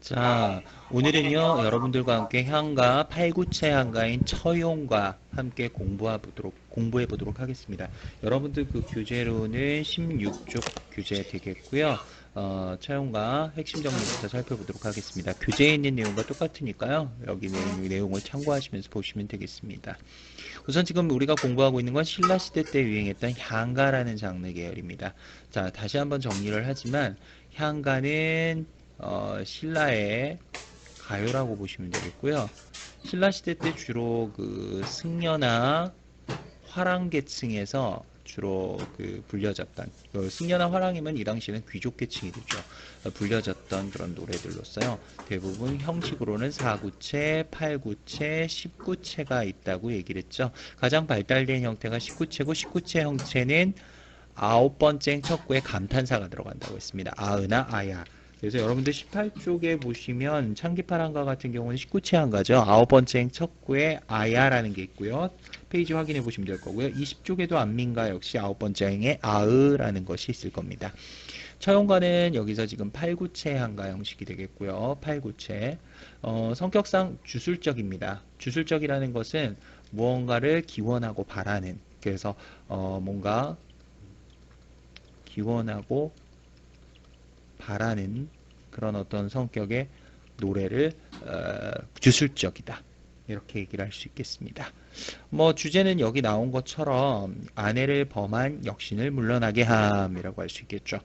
자, 오늘은요, 여러분들과 함께 향가, 팔구체 향가인 처용과 함께 공부해 보도록 하겠습니다. 여러분들 그 교재로는 16쪽 교재 되겠고요. 처용과 핵심 정리부터 살펴보도록 하겠습니다. 교재에 있는 내용과 똑같으니까요. 여기 내용을 참고하시면서 보시면 되겠습니다. 우선 지금 우리가 공부하고 있는 건 신라시대 때 유행했던 향가라는 장르 계열입니다. 자, 다시 한번 정리를 하지만 향가는 신라의 가요라고 보시면 되겠고요. 신라시대 때 주로 그 승려나 화랑 계층에서 주로 그 불려졌던 승려나 화랑이면 이 당시에는 귀족 계층이 되죠. 불려졌던 그런 노래들로서요. 대부분 형식으로는 4구체, 8구체, 10구체가 있다고 얘기를 했죠. 가장 발달된 형태가 19체고 19체 형태는 아홉 번째 척구에 감탄사가 들어간다고 했습니다. 아으나 아야. 그래서 여러분들 18쪽에 보시면 창기파랑가 같은 경우는 19체 한가죠. 아홉 번째 척구에 아야라는 게 있고요. 페이지 확인해 보시면 될 거고요. 20쪽에도 안민가 역시 아홉 번째 행에 아으라는 것이 있을 겁니다. 처용가는 여기서 지금 8구체 한가 형식이 되겠고요. 8구체. 성격상 주술적입니다. 주술적이라는 것은 무언가를 기원하고 바라는, 그래서 뭔가 기원하고 바라는 그런 어떤 성격의 노래를 주술적이다. 이렇게 얘기를 할 수 있겠습니다. 뭐 주제는 여기 나온 것처럼 아내를 범한 역신을 물러나게 함이라고 할 수 있겠죠.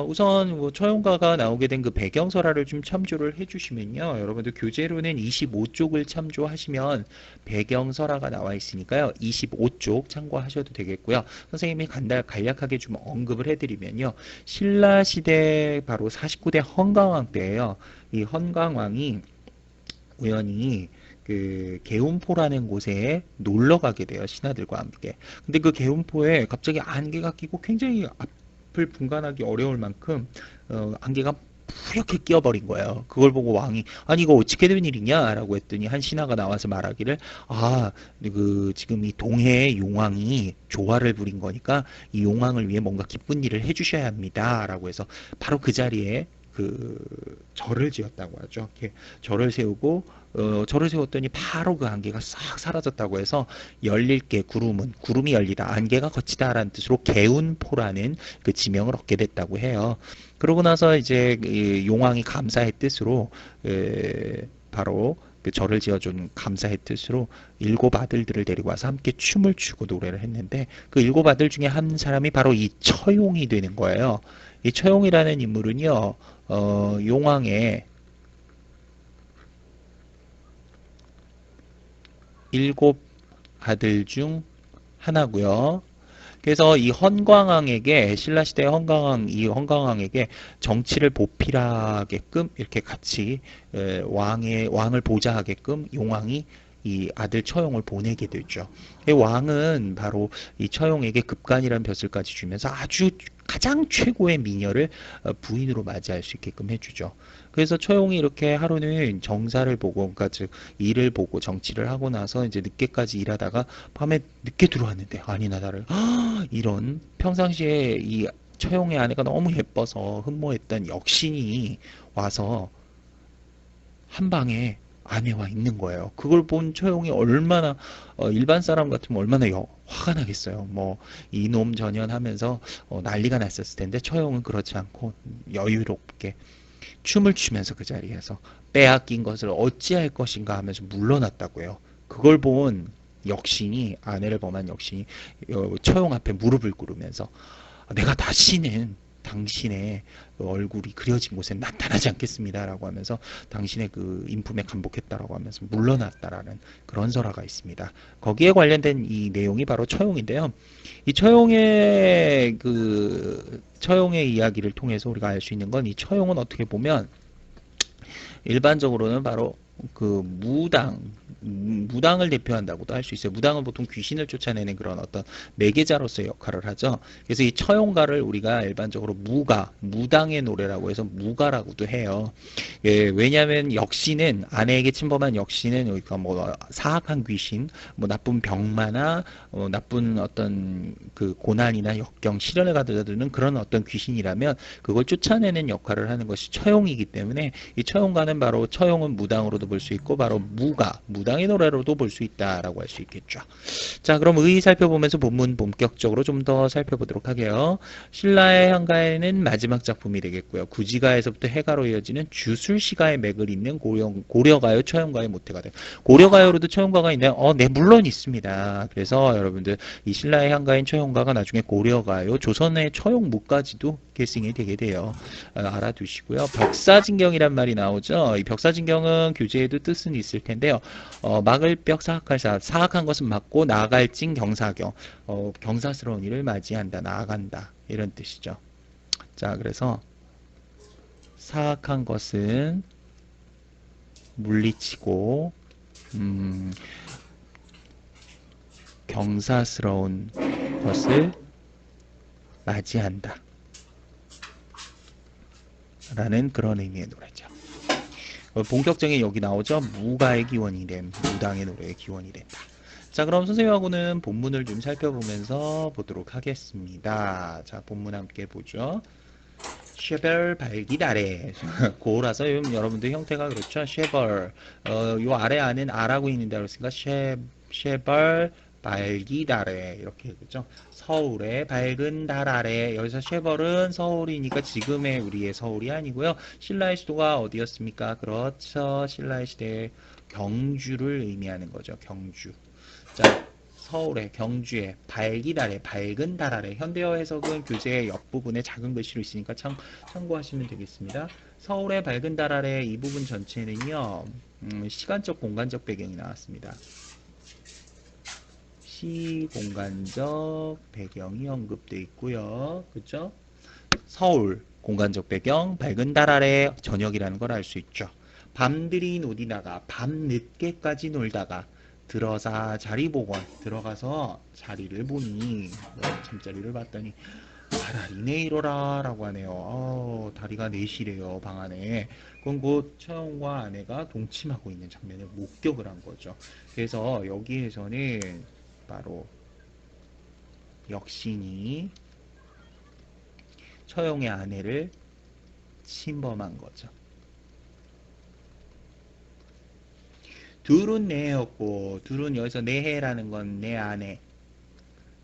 우선 뭐 처용가가 나오게 된 그 배경설화를 좀 참조를 해주시면요. 여러분들 교재로는 25쪽을 참조하시면 배경설화가 나와 있으니까요. 25쪽 참고하셔도 되겠고요. 선생님이 간략하게 좀 언급을 해드리면요. 신라시대 바로 49대 헌강왕 때예요. 이 헌강왕이 우연히 그 개운포라는 곳에 놀러 가게 돼요. 신하들과 함께. 근데 그 개운포에 갑자기 안개가 끼고 굉장히 앞을 분간하기 어려울 만큼 안개가 뿌옇게 끼어버린 거예요. 그걸 보고 왕이 아니 이거 어떻게 된 일이냐 라고 했더니 한 신하가 나와서 말하기를 그 지금 이 동해의 용왕이 조화를 부린 거니까 이 용왕을 위해 뭔가 기쁜 일을 해주셔야 합니다 라고 해서 바로 그 자리에 그 절을 지었다고 하죠. 이렇게 절을 세우고 절을 세웠더니 바로 그 안개가 싹 사라졌다고 해서 열릴게 구름이 열리다 안개가 거치다라는 뜻으로 개운포라는 그 지명을 얻게 됐다고 해요. 그러고 나서 이제 용왕이 감사의 뜻으로 바로 그 절을 지어준 감사의 뜻으로 일곱 아들들을 데리고 와서 함께 춤을 추고 노래를 했는데 그 일곱 아들 중에 한 사람이 바로 이 처용이 되는 거예요. 이 처용이라는 인물은요, 용왕의 일곱 아들 중 하나고요. 그래서 이 헌광왕에게 신라시대 헌광왕에게 정치를 보필하게끔 이렇게 같이 왕을 보좌하게끔 용왕이 이 아들 처용을 보내게 되죠. 왕은 바로 이 처용에게 급간이라는 벼슬까지 주면서 아주 가장 최고의 미녀를 부인으로 맞이할 수 있게끔 해주죠. 그래서 처용이 이렇게 하루는 정사를 보고, 그러니까 즉 일을 보고 정치를 하고 나서 이제 늦게까지 일하다가 밤에 늦게 들어왔는데 아니나 다를 이런 평상시에 이 처용의 아내가 너무 예뻐서 흠모했던 역신이 와서 한 방에 아내와 있는 거예요. 그걸 본 처용이 얼마나 일반 사람 같으면 얼마나 화가 나겠어요. 뭐 이놈 전연하면서 난리가 났었을 텐데 처용은 그렇지 않고 여유롭게 춤을 추면서 그 자리에서 빼앗긴 것을 어찌할 것인가 하면서 물러났다고 해요. 그걸 본 역신이 아내를 범한 역신이 처용 앞에 무릎을 꿇으면서 내가 다시는 당신의 얼굴이 그려진 곳에 나타나지 않겠습니다라고 하면서 당신의 그 인품에 감복했다라고 하면서 물러났다라는 그런 설화가 있습니다. 거기에 관련된 이 내용이 바로 처용인데요. 이 처용의 이야기를 통해서 우리가 알 수 있는 건 이 처용은 어떻게 보면 일반적으로는 바로 무당을 대표한다고도 할 수 있어요. 무당은 보통 귀신을 쫓아내는 그런 어떤 매개자로서의 역할을 하죠. 그래서 이 처용가를 우리가 일반적으로 무당의 노래라고 해서 무가라고도 해요. 예, 왜냐하면 역시는 아내에게 침범한 역시는 그러니까 뭐 사악한 귀신, 뭐 나쁜 병마나 나쁜 어떤 그 고난이나 역경, 시련을 가져다주는 그런 어떤 귀신이라면 그걸 쫓아내는 역할을 하는 것이 처용이기 때문에 이 처용가는 바로 처용은 무당으로도 볼 수 있고 바로 무당의 노래로도 볼 수 있다라고 할 수 있겠죠. 자, 그럼 의 살펴보면서 본문 본격적으로 좀 더 살펴보도록 하게요. 신라의 향가에는 마지막 작품이 되겠고요. 구지가에서부터 해가로 이어지는 주술시가의 맥을 잇는 고려가요, 처용가의 모태가 돼요. 고려가요로도 처용가가 있나요? 네, 물론 있습니다. 그래서 여러분들 이 신라의 향가인 처용가가 나중에 고려가요, 조선의 처용무까지도 계승이 되게 돼요. 알아두시고요. 벽사진경이란 말이 나오죠. 이 벽사진경은 교재에도 뜻은 있을 텐데요. 막을 벽 사악할 사악한 것은 막고 나아갈진 경사경, 경사스러운 일을 맞이한다, 나아간다 이런 뜻이죠. 자, 그래서 사악한 것은 물리치고 경사스러운 것을 맞이한다 라는 그런 의미의 노래죠. 본격적인 여기 나오죠. 무가의 기원이 됨, 무당의 노래의 기원이 된다. 자, 그럼 선생님하고는 본문을 좀 살펴보면서 보도록 하겠습니다. 자, 본문 함께 보죠. 쉐벌 발기 아래 고라서 여러분들 형태가 그렇죠. 쉐벌 요 아래 안은 아라고 있는데 그렇습니까? 쉐벌 발기 아래 이렇게 그죠. 서울의 밝은 달 아래 여기서 쉐벌은 서울이니까 지금의 우리의 서울이 아니고요. 신라의 수도가 어디였습니까? 그렇죠. 신라의 시대 경주를 의미하는 거죠. 경주. 자, 서울의 경주의 밝은 달에 밝은 달 아래 현대어 해석은 교재 옆부분에 작은 글씨로 있으니까 참고하시면 되겠습니다. 서울의 밝은 달 아래 이 부분 전체는요. 시간적 공간적 배경이 나왔습니다. 시공간적 배경이 언급되어 있고요. 그죠? 서울 공간적 배경 밝은 달 아래 저녁이라는 걸 알 수 있죠. 밤들이 노디다가 밤 늦게까지 놀다가 들어사 자리 보건 들어가서 자리를 보니 잠자리를 봤더니 다리네 이러라 라고 하네요. 다리가 넷이래요 방 안에. 그건 곧 처형과 아내가 동침하고 있는 장면을 목격을 한 거죠. 그래서 여기에서는 바로 역신이 처형의 아내를 침범한 거죠. 둘은 내해였고 둘은 여기서 내해라는 건 내 아내,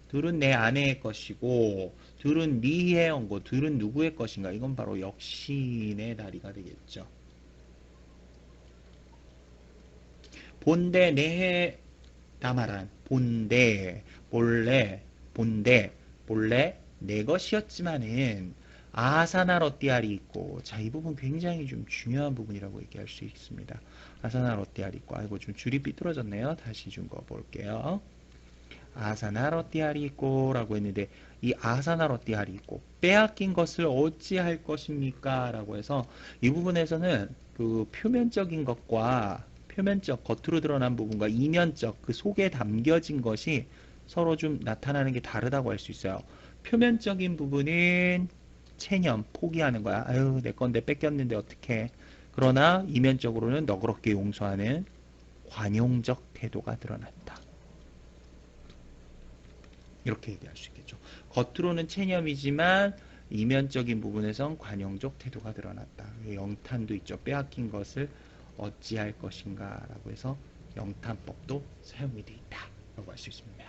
둘은 내 아내의 것이고 둘은 니해 온거, 둘은 누구의 것인가? 이건 바로 역신의 다리가 되겠죠. 본대 내해 다말한 본대 본래 내 것이었지만은 아사나롯띠알이 있고 자, 이 부분 굉장히 좀 중요한 부분이라고 얘기할 수 있습니다. 아사나롯띠알이 있고 아이고 좀 줄이 삐뚤어졌네요. 다시 좀 거 볼게요. 아사나롯띠알이 있고 라고 했는데 이 아사나롯띠알이 있고 빼앗긴 것을 어찌할 것입니까? 라고 해서 이 부분에서는 그 표면적인 것과 표면적 겉으로 드러난 부분과 이면적 그 속에 담겨진 것이 서로 좀 나타나는 게 다르다고 할 수 있어요. 표면적인 부분은 체념, 포기하는 거야. 아유, 내 건데 뺏겼는데 어떡해. 그러나 이면적으로는 너그럽게 용서하는 관용적 태도가 드러난다. 이렇게 얘기할 수 있겠죠. 겉으로는 체념이지만 이면적인 부분에선 관용적 태도가 드러났다. 영탄도 있죠. 빼앗긴 것을 어찌할 것인가 라고 해서 영탄법도 사용이 되어 있다 라고 할 수 있습니다.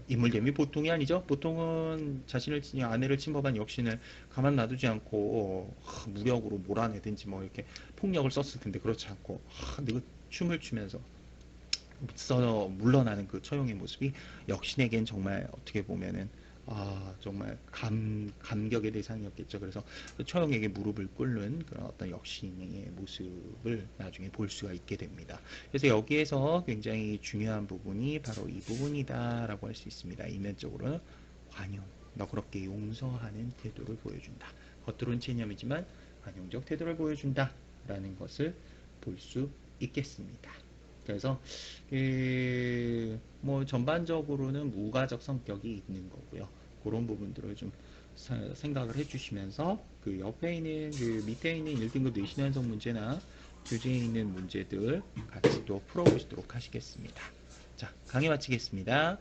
인물재미 보통이 아니죠. 보통은 자신을 아내를 침범한 역신을 가만 놔두지 않고 무력으로 몰아내든지 뭐 이렇게 폭력을 썼을 텐데 그렇지 않고 너 춤을 추면서 물러나는 그 처용의 모습이 역신에겐 정말 어떻게 보면은 정말 감격의 대상이었겠죠. 그래서 그 처형에게 무릎을 꿇는 그런 어떤 역신의 모습을 나중에 볼 수가 있게 됩니다. 그래서 여기에서 굉장히 중요한 부분이 바로 이 부분이다라고 할 수 있습니다. 이면적으로는 관용, 너그럽게 용서하는 태도를 보여준다. 겉으로는 체념이지만 관용적 태도를 보여준다라는 것을 볼 수 있겠습니다. 그래서 뭐 전반적으로는 무가적 성격이 있는 거고요. 그런 부분들을 좀 생각을 해주시면서 그 옆에 있는 그 밑에 있는 1등급 내신 연속 문제나 교재에 있는 문제들 같이 또 풀어보시도록 하시겠습니다. 자, 강의 마치겠습니다.